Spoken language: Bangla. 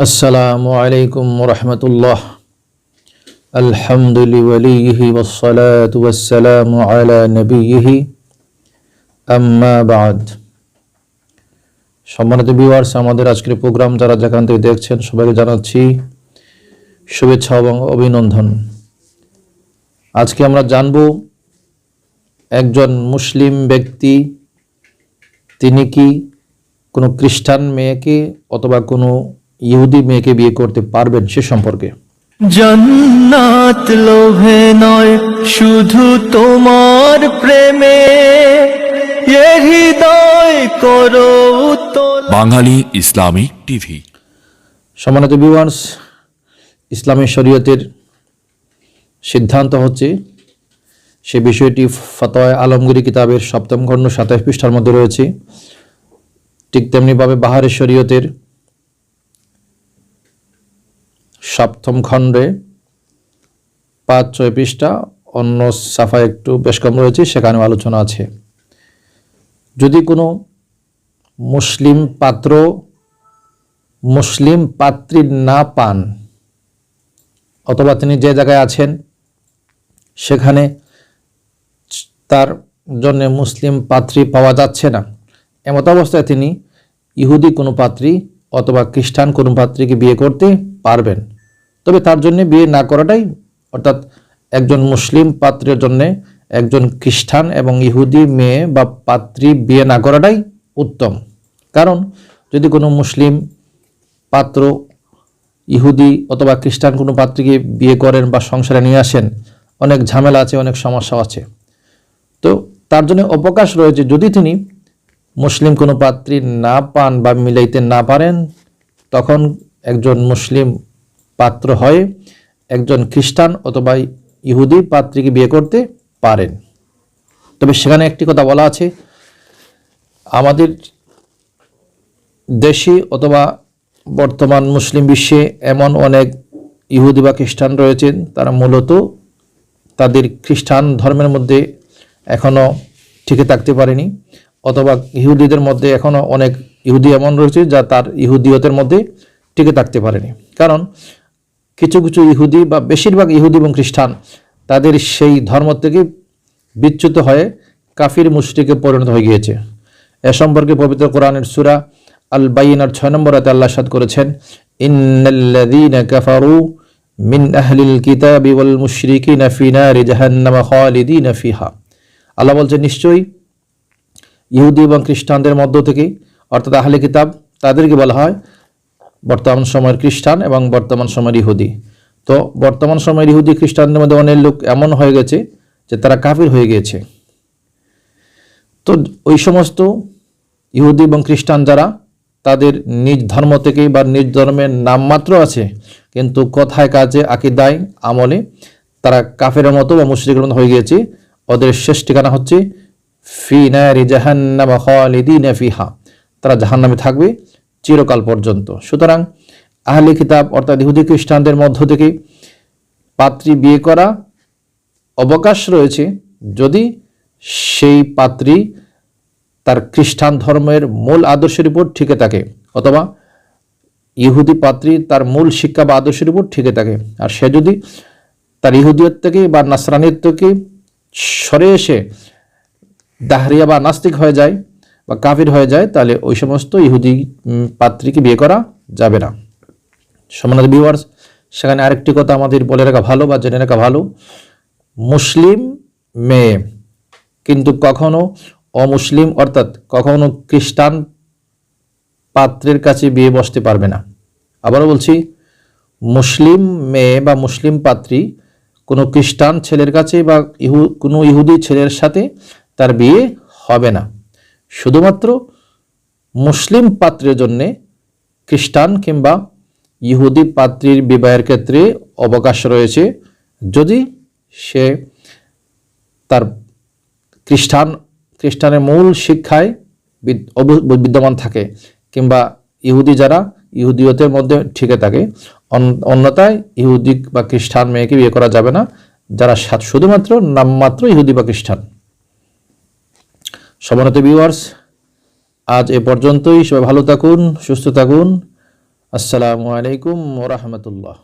আসসালামু আলাইকুম ওরহমতুল্লাহ। আলহামদুলিল্লাহি ওয়াসসালাতু ওয়াসসালামু আলা নবিয়িহি আম্মা বাদ। সম্মানিত ভিউয়ার্স, আমাদের আজকের প্রোগ্রাম যারা যেখান থেকে দেখছেন সবাইকে জানাচ্ছি শুভেচ্ছা এবং অভিনন্দন। আজকে আমরা জানব একজন মুসলিম ব্যক্তি তিনি কি কোনো খ্রিস্টান মেয়েকে অথবা কোনো ইহুদি মেয়েকে বিয়ে করতে পারবেন সে সম্পর্কে। জান্নাত লোভে নয় শুধু তোমার প্রেমে, এ হৃদয় করো উত্তোলন। বাঙালি ইসলামিক টিভি। সম্মানিত ভিউয়ার্স, ইসলামী শরীয়তের সিদ্ধান্ত হচ্ছে, সে বিষয়টি ফতোয়া আলমগীরি কিতাবের 7ম খণ্ড 27 পৃষ্ঠার মধ্যে রয়েছে। ঠিক তেমনিভাবে বাহারের শরীয়তের 7ম খণ্ডে 5-6 পৃষ্ঠা, অন্য সাফায় একটু বেশ কম রয়েছে, সেখানেও আলোচনা আছে। যদি কোনো মুসলিম পাত্র মুসলিম পাত্রী না পান, অথবা তিনি যে জায়গায় আছেন সেখানে তার জন্য মুসলিম পাত্রী পাওয়া যাচ্ছে না, এমত অবস্থায় তিনি ইহুদি কোনো পাত্রী অথবা খ্রিস্টান কোনো পাত্রীকে বিয়ে করতে পারবেন। তবে তার জন্য বিয়ে না করাটাই, অর্থাৎ একজন মুসলিম পাত্রের জন্য একজন খ্রিস্টান এবং ইহুদি মেয়ে বা পাত্রী বিয়ে না করাটাই উত্তম। কারণ যদি কোনো মুসলিম পাত্র ইহুদি অথবা খ্রিস্টান কোনো পাত্রীকে বিয়ে করেন বা সংসারে নিয়ে আসেন, অনেক ঝামেলা আছে, অনেক সমস্যা আছে। তো তার জন্য অবকাশ রয়েছে, যদি তিনি মুসলিম কোনো পাত্রী না পান বা মিলাইতে না পারেন, তখন একজন মুসলিম পাত্র হয়ে একজন খ্রিস্টান অথবা ইহুদি পাত্রীকে বিয়ে করতে পারেন। তবে সেখানে একটি কথা বলা আছে, আমাদের দেশে অথবা বর্তমান মুসলিম বিশ্বে এমন অনেক ইহুদি বা খ্রিস্টান রয়েছেন, তারা মূলত তাদের খ্রিস্টান ধর্মের মধ্যে এখনও টিকে থাকতে পারেনি, অথবা ইহুদিদের মধ্যে এখনও অনেক ইহুদি এমন রয়েছে যা তার ইহুদিয়তের মধ্যে টিকে থাকতে পারেনি। কারণ কিছু কিছু ইহুদি বা বেশিরভাগ ইহুদি এবং খ্রিস্টান তাদের সেই ধর্ম থেকে বিচ্যুত হয়ে কাফির মুশরিকে পরিণত হয়ে গিয়েছে। এ সম্পর্কে পবিত্র কোরআনের সূরা আল বাইয়িনার 6 নম্বর আয়াতে আল্লাহ ইরশাদ করেছেন, ইন্নাল্লাযীনা কাফারু মিন আহলিল কিতাবি ওয়াল মুশরিকিনা ফি নারি জাহান্নামা খালিদিনা ফিহা। আল্লাহ বলছেন, নিশ্চয়ই ইহুদি এবং খ্রিস্টানদের মধ্য থেকে, অর্থাৎ আহলে কিতাব, তাদেরকে বলা হয় বর্তমান সময়ের খ্রিস্টান এবং বর্তমান সময়ের ইহুদি। তো বর্তমান সময়ের ইহুদি খ্রিস্টানদের মধ্যে অনেক লোক এমন হয়ে গেছে যে তারা কাফির হয়ে গিয়েছে। তো ওই সমস্ত ইহুদি এবং খ্রিস্টান যারা তাদের নিজ ধর্ম থেকে বা নিজ ধর্মের নামমাত্র আছে, কিন্তু কথায় কাজে আকীদায় আমলে তারা কাফেরের মতো বা মুশরিকের মতো হয়ে গিয়েছে, ওদের শেষ ঠিকানা হচ্ছে ফি নারি জাহান্নামা খালিদিনা ফিহা, তারা জাহান্নামে থাকবে চিরকাল পর্যন্ত। সুতরাং আহলে কিতাব অর্থাৎ ইহুদি খ্রিস্টানদের মধ্য থেকে পাত্রী বিয়ে করা অবকাশ রয়েছে, যদি সেই পাত্রী তার খ্রিস্টান ধর্মের মূল আদর্শের উপর ঠিকে থাকে, অথবা ইহুদি পাত্রী তার মূল শিক্ষা বা আদর্শের উপর ঠিকে থাকে। আর সে যদি তার ইহুদিয়ত থেকে বা নাসরানিয়ত থেকে সরে এসে দাহরিয়া বা নাস্তিক হয়ে যায় বা কাফির হয়ে যায়, তাহলে ওই সমস্ত ইহুদি পাত্রীকে বিয়ে করা যাবে না। সম্মানিত ভিউয়ার্স, সেখানে আরেকটি কথা আমাদের বলে রাখা ভালো বা জেনে রাখা ভালো, মুসলিম মেয়ে কিন্তু কখনো অমুসলিম অর্থাৎ কখনো খ্রিস্টান পাত্রের কাছে বিয়ে বসতে পারবে না। আবারও বলছি, মুসলিম মেয়ে বা মুসলিম পাত্রী কোনো খ্রিস্টান ছেলের কাছে বা কোনো ইহুদি ছেলের সাথে তার বিয়ে হবে না। শুধুমাত্র মুসলিম পাত্রের জন্যে খ্রিস্টান কিংবা ইহুদি পাত্রীর বিবাহের ক্ষেত্রে অবকাশ রয়েছে, যদি সে তার খ্রিস্টানের মূল শিক্ষায় বিদ্যমান থাকে, কিংবা ইহুদি যারা ইহুদিয়তের মধ্যে ঠিকে থাকে। অন্যথায় ইহুদি বা খ্রিস্টান মেয়েকে বিয়ে করা যাবে না, যারা শুধুমাত্র নামমাত্র ইহুদি বা খ্রিস্টান। সম্মানিত ভিউয়ার্স, আজ এ পর্যন্তই। সবাই ভালো থাকুন, সুস্থ থাকুন। আসসালামু আলাইকুম ওয়া রাহমাতুল্লাহ।